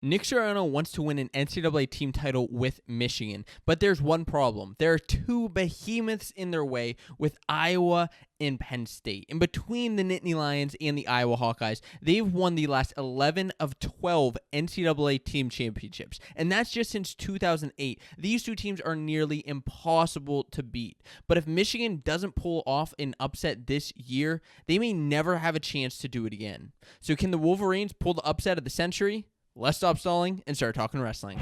Nick Suriano wants to win an NCAA team title with Michigan, but there's one problem. There are two behemoths in their way with Iowa and Penn State. In between the Nittany Lions and the Iowa Hawkeyes, they've won the last 11 of 12 NCAA team championships, and that's just since 2008. These two teams are nearly impossible to beat, but if Michigan doesn't pull off an upset this year, they may never have a chance to do it again. So can the Wolverines pull the upset of the century? Let's stop stalling and start talking wrestling.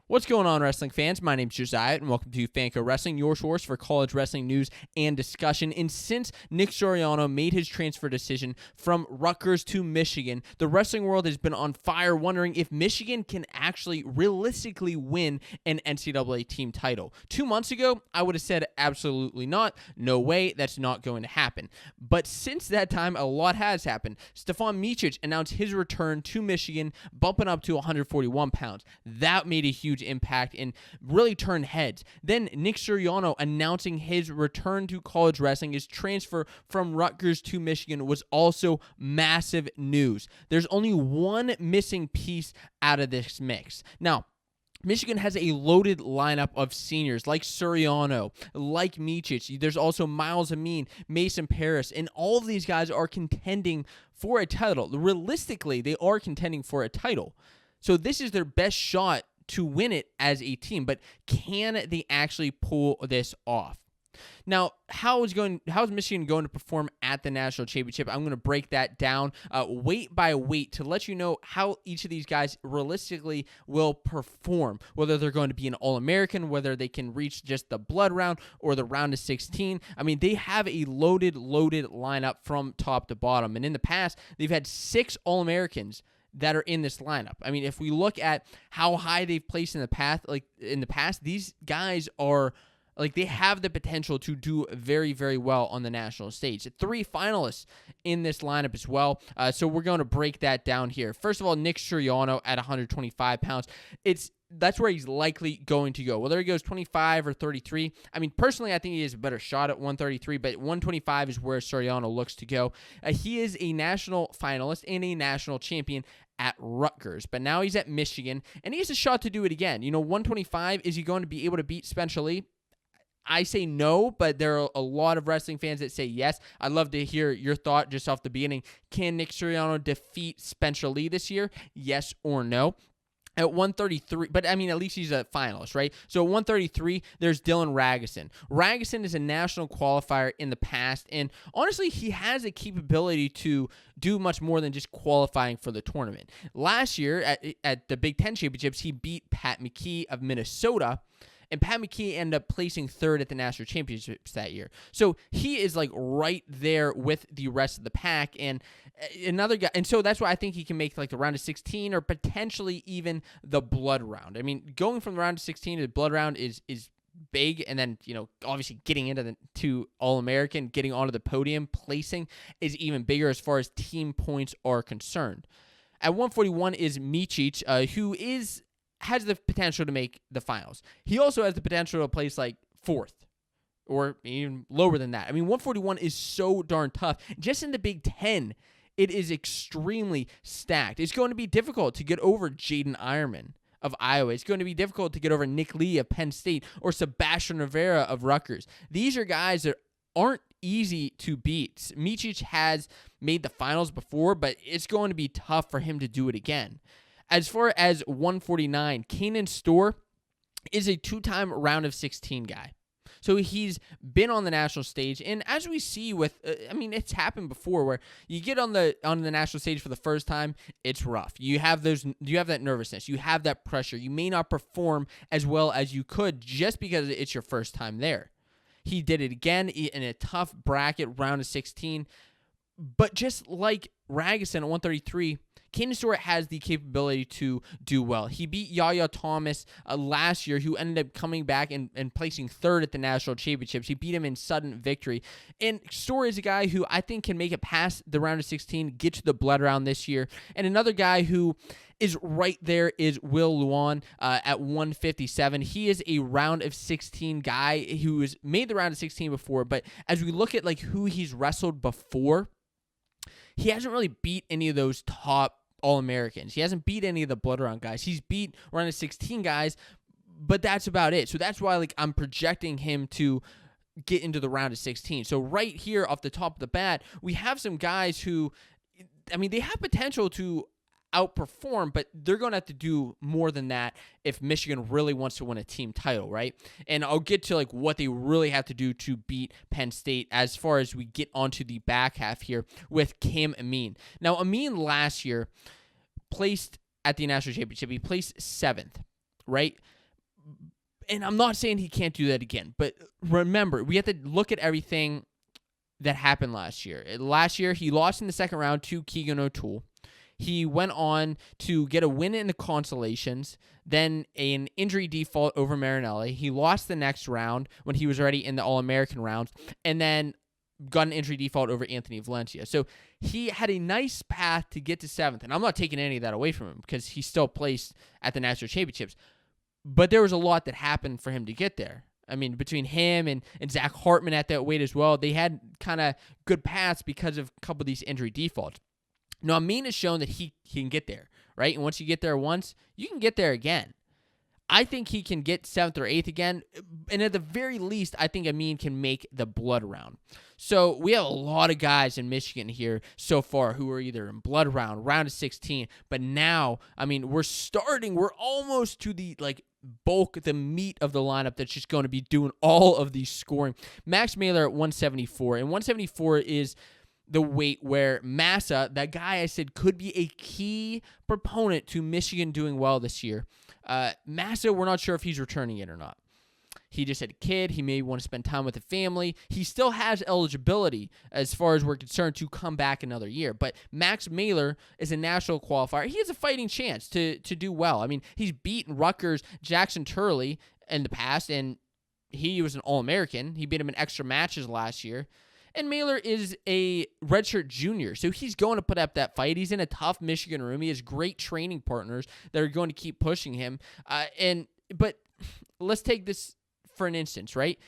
What's going on, wrestling fans? My name's Josiah, and welcome to Fanco Wrestling, your source for college wrestling news and discussion. And since Nick Suriano made his transfer decision from Rutgers to Michigan, the wrestling world has been on fire, wondering if Michigan can actually realistically win an NCAA team title. 2 months ago, I would have said absolutely not. No way, that's not going to happen. But since that time, a lot has happened. Stevan Micic announced his return to Michigan, bumping up to 141 pounds. That made a huge impact and really turned heads. Then Nick Suriano announcing his return to college wrestling, his transfer from Rutgers to Michigan, was also massive news. There's only one missing piece out of this mix. Now, Michigan has a loaded lineup of seniors like Suriano, like Micic. There's also Miles Amin, Mason Paris, and all of these guys are contending for a title. Realistically, they are contending for a title. So this is their best shot to win it as a team, but can they actually pull this off? Now, how is Michigan going to perform at the national championship? I'm going to break that down weight by weight to let you know how each of these guys realistically will perform, whether they're going to be an All-American, whether they can reach just the blood round or the round of 16. I mean, they have a loaded lineup from top to bottom, and in the past, they've had 6 All-Americans that are in this lineup. I mean, if we look at how high they've placed in the past, these guys are they have the potential to do very, very well on the national stage. 3 finalists in this lineup as well. So we're going to break that down here. First of all, Nick Suriano at 125 pounds. That's where he's likely going to go. Whether he goes 25 or 33, I mean, personally, I think he has a better shot at 133, but 125 is where Suriano looks to go. He is a national finalist and a national champion at Rutgers, but now he's at Michigan, and he has a shot to do it again. 125, is he going to be able to beat Spencer Lee? I say no, but there are a lot of wrestling fans that say yes. I'd love to hear your thought just off the beginning. Can Nick Suriano defeat Spencer Lee this year? Yes or no? At 133, but I mean, at least he's a finalist, right? So at 133, there's Dylan Ragusin. Ragusin is a national qualifier in the past, and honestly, he has a capability to do much more than just qualifying for the tournament. Last year, at the Big Ten Championships, he beat Pat McKee of Minnesota, and Pat McKee ended up placing 3rd at the national championships that year. So he is right there with the rest of the pack, and another guy. And so that's why I think he can make the round of 16 or potentially even the blood round. I mean, going from the round of 16 to the blood round is big, and then obviously getting into to All-American, getting onto the podium, placing is even bigger as far as team points are concerned. At 141 is Micic, who has the potential to make the finals. He also has the potential to place 4th or even lower than that. I mean, 141 is so darn tough. Just in the Big Ten, it is extremely stacked. It's going to be difficult to get over Jaden Ironman of Iowa. It's going to be difficult to get over Nick Lee of Penn State or Sebastian Rivera of Rutgers. These are guys that aren't easy to beat. Micic has made the finals before, but it's going to be tough for him to do it again. As far as 149, Kanan Storr is a 2-time round of 16 guy. So he's been on the national stage, and as we see with, it's happened before where you get on the national stage for the first time, it's rough. You have that nervousness, you have that pressure. You may not perform as well as you could just because it's your first time there. He did it again in a tough bracket, round of 16, but just like Ragusin at 133, Kanan Storr has the capability to do well. He beat Yaya Thomas last year, who ended up coming back and placing 3rd at the national championships. He beat him in sudden victory. And Storr is a guy who I think can make it past the round of 16, get to the blood round this year. And another guy who is right there is Will Luan at 157. He is a round of 16 guy who has made the round of 16 before, but as we look at who he's wrestled before, he hasn't really beat any of those top All-Americans. He hasn't beat any of the blood round guys. He's beat round of 16 guys, but that's about it. So that's why I'm projecting him to get into the round of 16. So right here off the top of the bat, we have some guys who, they have potential to outperform, but they're going to have to do more than that if Michigan really wants to win a team title, right? And I'll get to what they really have to do to beat Penn State as far as we get onto the back half here with Cam Amin. Now, Amin last year placed at the national championship. He placed 7th, right? And I'm not saying he can't do that again, but remember, we have to look at everything that happened last year. Last year, he lost in the second round to Keegan O'Toole. He went on to get a win in the consolations, then an injury default over Marinelli. He lost the next round when he was already in the All-American rounds, and then got an injury default over Anthony Valencia. So he had a nice path to get to 7th, and I'm not taking any of that away from him because he still placed at the national championships. But there was a lot that happened for him to get there. Between him and Zach Hartman at that weight as well, they had kind of good paths because of a couple of these injury defaults. Now, Amin has shown that he can get there, right? And once you get there once, you can get there again. I think he can get 7th or 8th again, and at the very least, I think Amin can make the blood round. So we have a lot of guys in Michigan here so far who are either in blood round, round of 16, but now, we're almost to the, bulk, the meat of the lineup that's just going to be doing all of the scoring. Max Mailer at 174, and 174 is the weight where Massa, that guy I said could be a key proponent to Michigan doing well this year. Massa, we're not sure if he's returning it or not. He just had a kid. He may want to spend time with the family. He still has eligibility, as far as we're concerned, to come back another year. But Max Mailer is a national qualifier. He has a fighting chance to do well. He's beaten Rutgers' Jackson Turley in the past, and he was an All-American. He beat him in extra matches last year. And Mailer is a redshirt junior, so he's going to put up that fight. He's in a tough Michigan room. He has great training partners that are going to keep pushing him. But let's take this for an instance, right?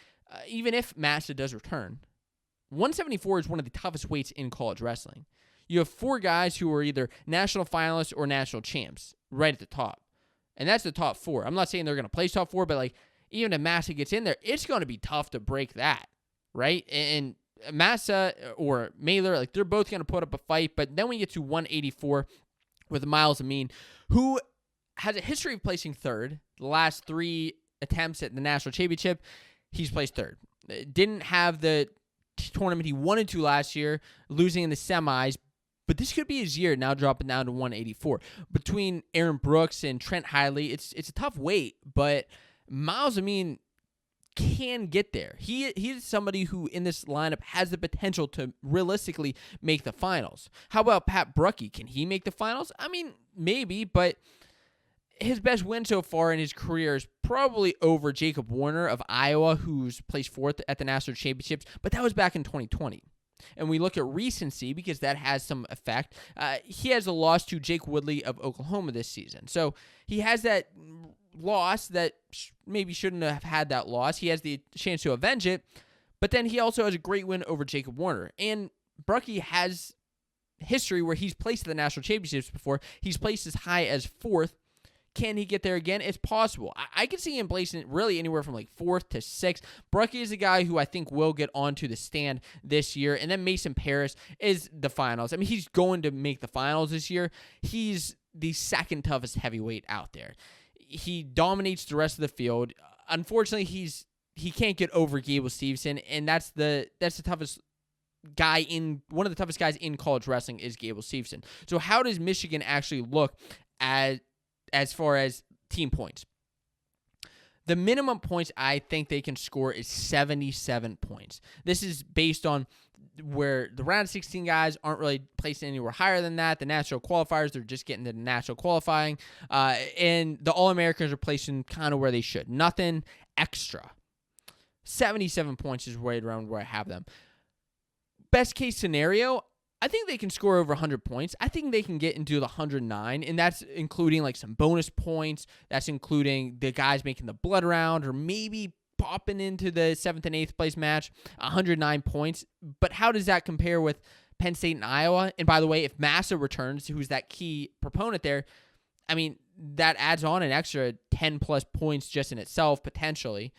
Even if Massa does return, 174 is one of the toughest weights in college wrestling. You have 4 guys who are either national finalists or national champs right at the top. And that's the top 4. I'm not saying they're going to place top 4, but even if Massa gets in there, it's going to be tough to break that, right? And Massa or Mailer, they're both going to put up a fight, but then we get to 184 with Miles Amin, who has a history of placing 3rd. The last 3 attempts at the national championship, he's placed 3rd. Didn't have the tournament he wanted to last year, losing in the semis, but this could be his year, now dropping down to 184. Between Aaron Brooks and Trent Hiley, it's a tough weight, but Miles Amin can get there. He is somebody who in this lineup has the potential to realistically make the finals. How about Pat Bruckey? Can he make the finals? Maybe, but his best win so far in his career is probably over Jacob Warner of Iowa, who's placed 4th at the national championships, but that was back in 2020. And we look at recency because that has some effect. He has a loss to Jake Woodley of Oklahoma this season. So he has that loss that maybe shouldn't have had that loss. He has the chance to avenge it, but then he also has a great win over Jacob Warner. And Bruckey has history where he's placed at the national championships before. He's placed as high as 4th. Can he get there again? It's possible. I can see him placing really anywhere from 4th to 6th. Bruckey is a guy who I think will get onto the stand this year. And then Mason Paris is the finals. He's going to make the finals this year. He's the second toughest heavyweight out there. He dominates the rest of the field. Unfortunately, he can't get over Gable Steveson, and that's the toughest guy one of the toughest guys in college wrestling is Gable Steveson. So how does Michigan actually look as far as team points? The minimum points I think they can score is 77 points. This is based on where the round of 16 guys aren't really placed anywhere higher than that. The national qualifiers, they're just getting to the national qualifying. And the All-Americans are placing kind of where they should. Nothing extra. 77 points is right around where I have them. Best case scenario, I think they can score over 100 points. I think they can get into the 109, and that's including some bonus points. That's including the guys making the blood round or maybe popping into the 7th and 8th place match, 109 points. But how does that compare with Penn State and Iowa. And by the way, if Massa returns, who's that key proponent there, I mean, that adds on an extra 10-plus points just in itself, potentially,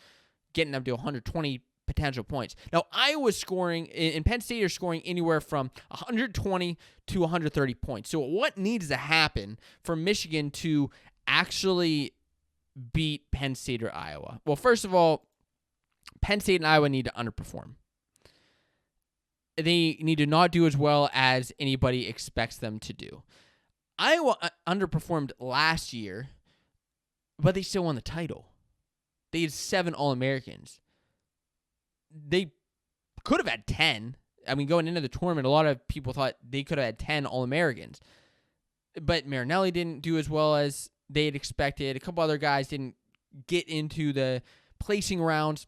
getting them to 120 potential points. Now, Iowa's scoring, and Penn State are scoring anywhere from 120 to 130 points. So what needs to happen for Michigan to actually beat Penn State or Iowa? Well, first of all, Penn State and Iowa need to underperform. They need to not do as well as anybody expects them to do. Iowa underperformed last year, but they still won the title. They had 7 All-Americans. They could have had 10. I mean, going into the tournament, a lot of people thought they could have had 10 All-Americans. But Marinelli didn't do as well as they had expected. A couple other guys didn't get into the placing rounds,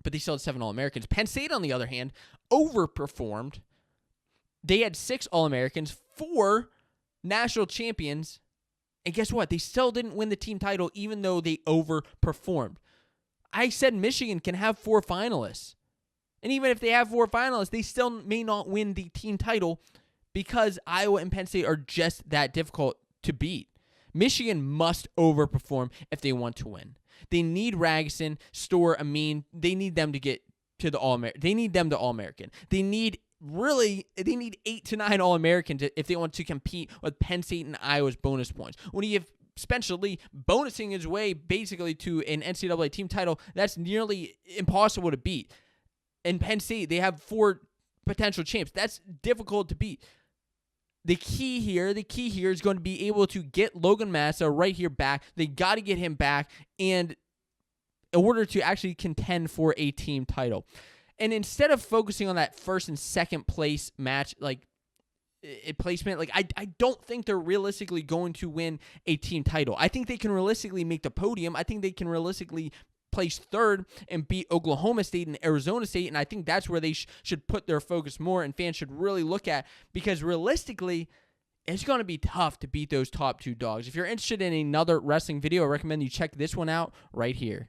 but they still had 7 All-Americans. Penn State, on the other hand, overperformed. They had 6 All-Americans, 4 national champions, and guess what? They still didn't win the team title even though they overperformed. I said Michigan can have 4 finalists. And even if they have 4 finalists, they still may not win the team title because Iowa and Penn State are just that difficult to beat. Michigan must overperform if they want to win. They need Ragusan, Storr, Amin. They need them to get to the All-American. They need them to All-American. They need 8 to 9 All-Americans if they want to compete with Penn State and Iowa's bonus points. When you have Spencer Lee bonusing his way basically to an NCAA team title, that's nearly impossible to beat. In Penn State, they have 4 potential champs. That's difficult to beat. The key here is going to be able to get Logan Massa right here back. They got to get him back in order to actually contend for a team title. And instead of focusing on that first and second place match, placement, I don't think they're realistically going to win a team title. I think they can realistically make the podium. I think they can realistically place 3rd and beat Oklahoma State and Arizona State, and I think that's where they should put their focus more, and fans should really look at, because realistically, it's going to be tough to beat those top 2 dogs. If you're interested in another wrestling video, I recommend you check this one out right here.